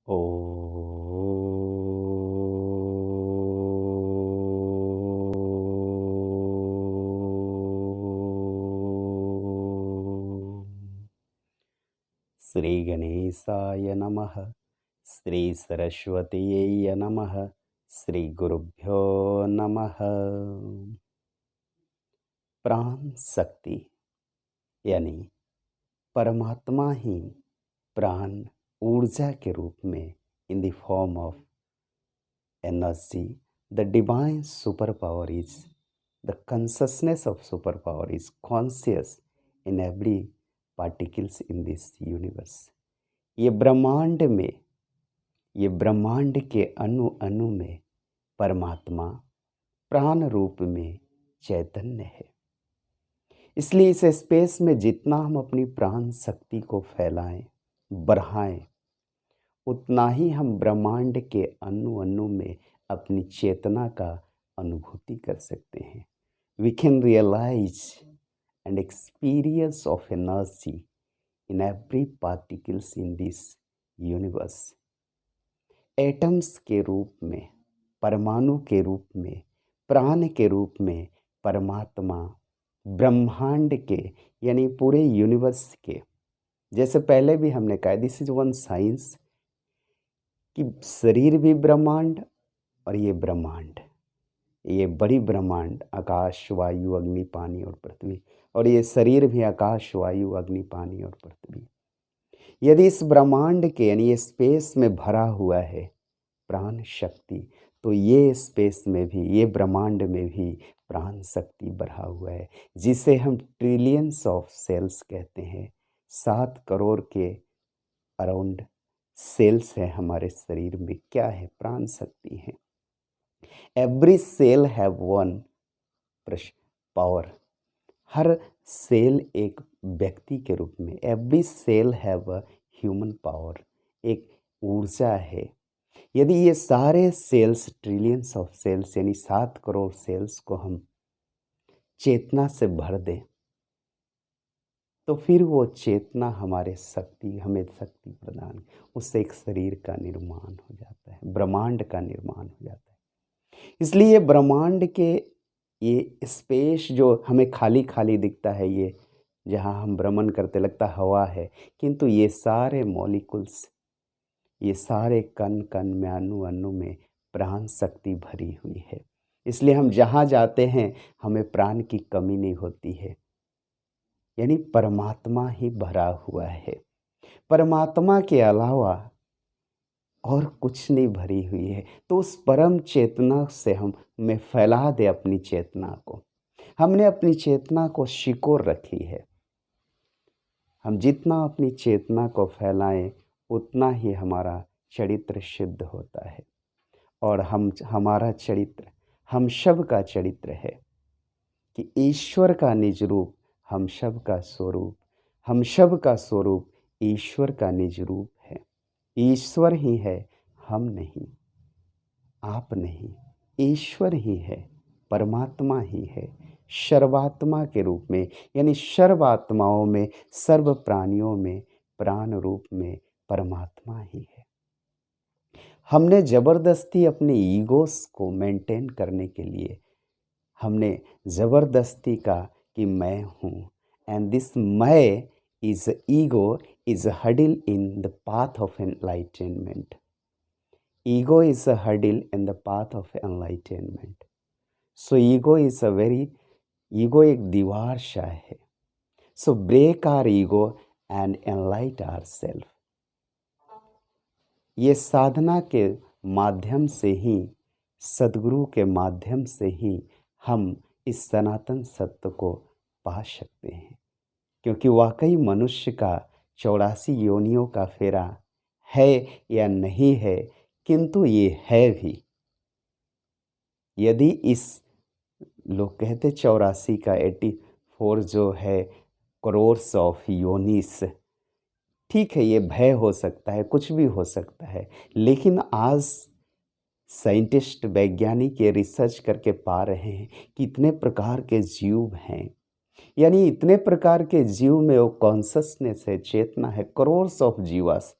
ओ श्री गणेशाय नमः। श्री सरस्वतीयै नमः। श्री गुरुभ्यो नमः। प्राण शक्ति यानी परमात्मा ही प्राण ऊर्जा के रूप में in the form of energy, the divine super power is the consciousness of superpower is conscious in every particles in this universe। ये ब्रह्मांड के अणु अणु में परमात्मा प्राण रूप में चैतन्य है। इसलिए इस स्पेस में जितना हम अपनी प्राण शक्ति को फैलाएं, बढ़ाएं, उतना ही हम ब्रह्मांड के अणु अणु में अपनी चेतना का अनुभूति कर सकते हैं। We can realize and experience of energy in every particles in this universe। Atoms के रूप में, परमाणु के रूप में, प्राण के रूप में परमात्मा ब्रह्मांड के यानी पूरे यूनिवर्स के, जैसे पहले भी हमने कहा, दिस इज वन साइंस कि शरीर भी ब्रह्मांड और ये ब्रह्मांड, ये बड़ी ब्रह्मांड आकाश वायु अग्नि पानी और पृथ्वी, और ये शरीर भी आकाश वायु अग्नि पानी और पृथ्वी। यदि इस ब्रह्मांड के यानी ये स्पेस में भरा हुआ है प्राण शक्ति, तो ये स्पेस में भी, ये ब्रह्मांड में भी प्राण शक्ति भरा हुआ है, जिसे हम ट्रिलियंस ऑफ सेल्स कहते हैं। 7 करोड़ के अराउंड सेल्स है हमारे शरीर में। क्या है? प्राण शक्ति है। Every cell have one power. हर सेल एक व्यक्ति के रूप में, every cell have a human power, एक ऊर्जा है। यदि ये सारे सेल्स, ट्रिलियंस ऑफ सेल्स यानी 7 करोड़ सेल्स को हम चेतना से भर दें, तो फिर वो चेतना हमें शक्ति प्रदान, उससे एक शरीर का निर्माण हो जाता है, ब्रह्मांड का निर्माण हो जाता है। इसलिए ब्रह्मांड के ये स्पेस जो हमें खाली खाली दिखता है, ये जहाँ हम भ्रमण करते लगता हवा है, किंतु ये सारे मॉलिक्यूल्स, ये सारे कण कण में, अणु अणु में प्राण शक्ति भरी हुई है। इसलिए हम जहाँ जाते हैं हमें प्राण की कमी नहीं होती है, यानी परमात्मा ही भरा हुआ है। परमात्मा के अलावा और कुछ नहीं भरी हुई है। तो उस परम चेतना से हम में फैला दे अपनी चेतना को। हमने अपनी चेतना को शिकोर रखी है। हम जितना अपनी चेतना को फैलाएं, उतना ही हमारा चरित्र सिद्ध होता है। और हमारा चरित्र, हम सब का चरित्र है कि ईश्वर का निज रूप, हम सब का स्वरूप, हम सब का स्वरूप ईश्वर का निज रूप है। ईश्वर ही है, हम नहीं, आप नहीं, ईश्वर ही है, परमात्मा ही है, सर्वात्मा के रूप में, यानी सर्वात्माओं में, सर्व प्राणियों में प्राण रूप में परमात्मा ही है। हमने ज़बरदस्ती अपने ईगोस को मेंटेन करने के लिए, हमने ज़बरदस्ती का कि मैं हूँ, एंड दिस मैं is ego is a hurdle in the path of enlightenment। Ego is a hurdle in the path of enlightenment। So ego एक दीवार सा है। So break our ego and enlighten ourselves। ये साधना के माध्यम से ही, सद्गुरु के माध्यम से ही हम इस सनातन सत्य को पा सकते हैं। क्योंकि वाकई मनुष्य का 84 योनियों का फेरा है या नहीं है, किंतु ये है भी। यदि इस, लोग कहते 84 का 84 जो है करोर्स ऑफ योनिस, ठीक है, ये भय हो सकता है, कुछ भी हो सकता है, लेकिन आज साइंटिस्ट, वैज्ञानिक ये रिसर्च करके पा रहे हैं कि इतने प्रकार के जीव हैं, यानी इतने प्रकार के जीव में वो कॉन्शसनेस है, चेतना है, करोर्स ऑफ जीवास,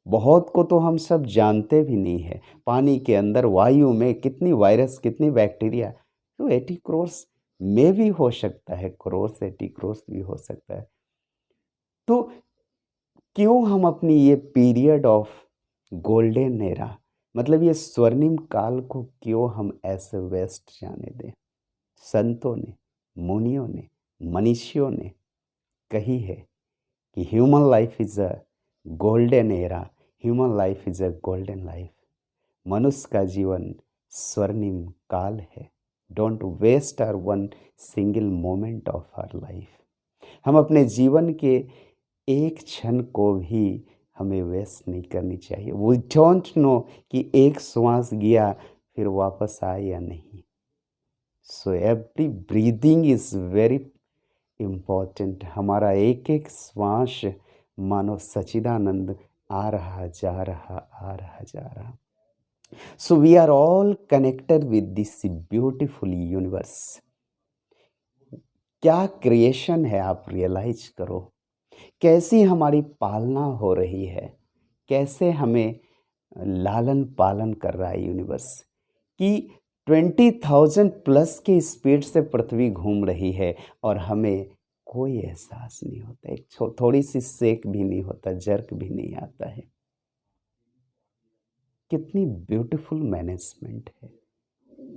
बहुत को तो हम सब जानते भी नहीं है। पानी के अंदर वायु में कितनी वायरस, कितनी बैक्टीरिया, तो 80 करोर्स में भी हो सकता है, करोर्स 80 करोर्स भी हो सकता है। तो क्यों हम अपनी ये पीरियड ऑफ गोल्डन एरा, मतलब ये स्वर्णिम काल को क्यों हम ऐसे वेस्ट जाने दें? संतों ने, मुनियों ने, मनीषियों ने कही है कि human life is a golden era, human life is a golden life. मनुष्य का जीवन स्वर्णिम काल है। Don't waste our one single moment of our life. हम अपने जीवन के एक क्षण को भी हमें वेस्ट नहीं करनी चाहिए। वी डोंट नो कि एक श्वास गया फिर वापस आए या नहीं। So every breathing is very important. हमारा एक एक श्वास मानो सच्चिदानंद आ रहा जा रहा, आ रहा जा रहा। So we are all connected with this beautiful universe. क्या क्रिएशन है, आप रियलाइज करो। कैसी हमारी पालना हो रही है, कैसे हमें लालन पालन कर रहा है यूनिवर्स, कि 20,000 प्लस के स्पीड से पृथ्वी घूम रही है और हमें कोई एहसास नहीं होता, एक थोड़ी सी सेक भी नहीं होता, जर्क भी नहीं आता है। कितनी ब्यूटीफुल मैनेजमेंट है।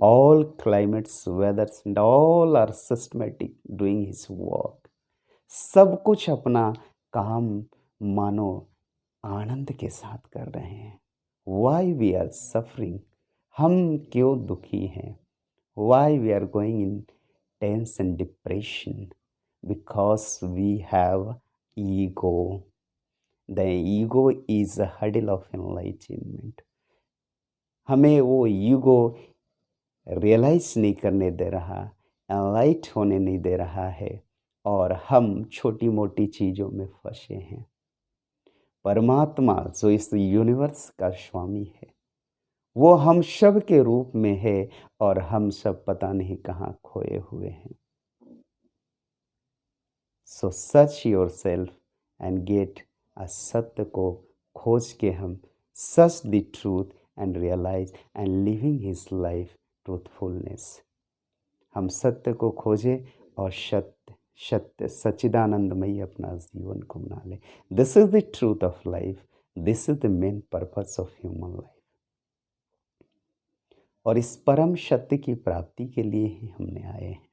All climates, weathers and all are systematic doing his work. सब कुछ अपना काम मानो आनंद के साथ कर रहे हैं। वाई वी आर सफरिंग, हम क्यों दुखी हैं? Why we are going intense and depression? Because we have ego. The ego is a hurdle of enlightenment. हमें वो ईगो रियलाइज नहीं करने दे रहा, एनलाइट होने नहीं दे रहा है, और हम छोटी मोटी चीज़ों में फंसे हैं। परमात्मा जो इस यूनिवर्स का स्वामी है, वो हम सब के रूप में है, और हम सब पता नहीं कहाँ खोए हुए हैं। So search yourself and get a सत्य को खोज के हम search the truth and realise and living his life truthfulness. हम सत्य को खोजें और सत्य सत्य सच्चिदानंदमयी अपना जीवन को बना ले। This is the truth of life, this is the main purpose of human life. और इस परम सत्य की प्राप्ति के लिए ही हमने आए हैं।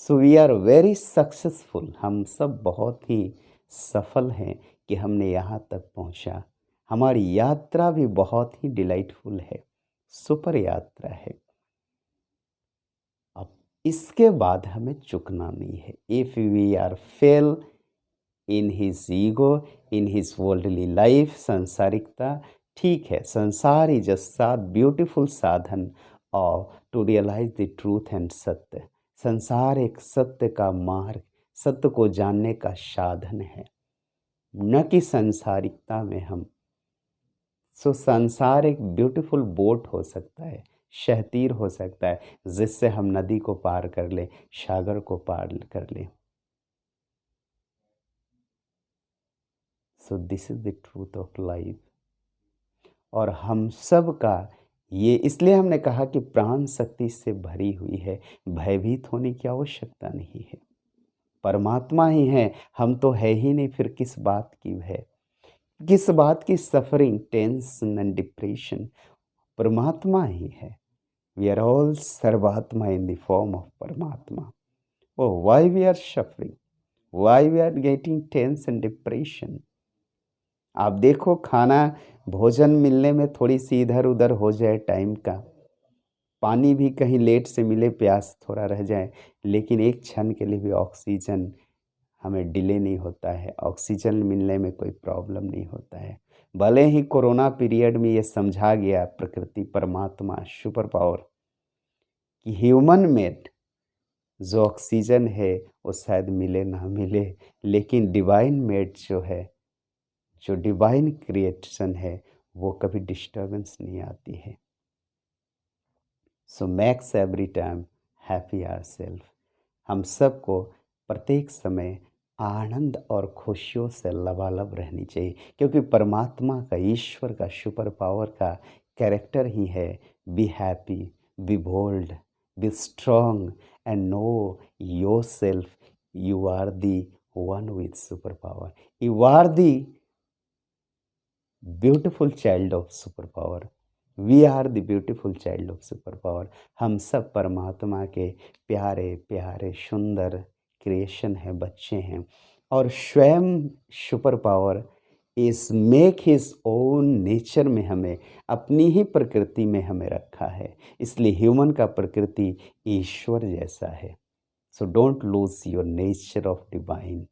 So we are very successful. हम सब बहुत ही सफल हैं कि हमने यहाँ तक पहुँचा। हमारी यात्रा भी बहुत ही डिलाइटफुल है, सुपर यात्रा है। अब इसके बाद हमें चुकना नहीं है। If we are fail in his ego, in his worldly life, संसारिकता, ठीक है, sansar is a beautiful sadhan और to realise the truth and satya. संसार एक सत्य का मार्ग, सत्य को जानने का साधन है, न कि संसारिकता में हम। सो संसार एक ब्यूटीफुल बोट हो सकता है, शहतीर हो सकता है, जिससे हम नदी को पार कर ले, सागर को पार कर ले। So this is the truth of life. और हम सब का ये इसलिए हमने कहा कि प्राण शक्ति से भरी हुई है, भयभीत होने की आवश्यकता नहीं है। परमात्मा ही है, हम तो है ही नहीं, फिर किस बात की भय, किस बात की सफरिंग, टेंशन एंड डिप्रेशन? परमात्मा ही है। वी आर ऑल सर्वात्मा इन द फॉर्म ऑफ परमात्मा। Oh, why we are suffering? Why we are getting tense and depression? आप देखो, खाना भोजन मिलने में थोड़ी सी इधर उधर हो जाए टाइम का, पानी भी कहीं लेट से मिले, प्यास थोड़ा रह जाए, लेकिन एक क्षण के लिए भी ऑक्सीजन हमें डिले नहीं होता है, ऑक्सीजन मिलने में कोई प्रॉब्लम नहीं होता है। भले ही कोरोना पीरियड में ये समझा गया प्रकृति, परमात्मा, सुपर पावर, कि ह्यूमन मेड जो ऑक्सीजन है वो शायद मिले ना मिले, लेकिन डिवाइन मेड जो है, जो डिवाइन क्रिएशन है, वो कभी डिस्टर्बेंस नहीं आती है। So max every time happy our self. हम सबको प्रत्येक समय आनंद और खुशियों से लबालब रहनी चाहिए, क्योंकि परमात्मा का, ईश्वर का, सुपर पावर का कैरेक्टर ही है be happy, be bold, be strong and know yourself, you are the one with super power, you are the beautiful child of super power, we are the beautiful child of super power. हम सब परमात्मा के प्यारे प्यारे सुंदर creation हैं, बच्चे हैं, और स्वयं सुपर पावर इस मेक हिज ओन नेचर में हमें, अपनी ही प्रकृति में हमें रखा है। इसलिए ह्यूमन का प्रकृति ईश्वर जैसा है। So don't lose your nature of divine.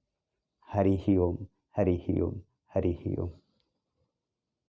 Hari ही ओम, हरि ही ओम, हरि ही ओम।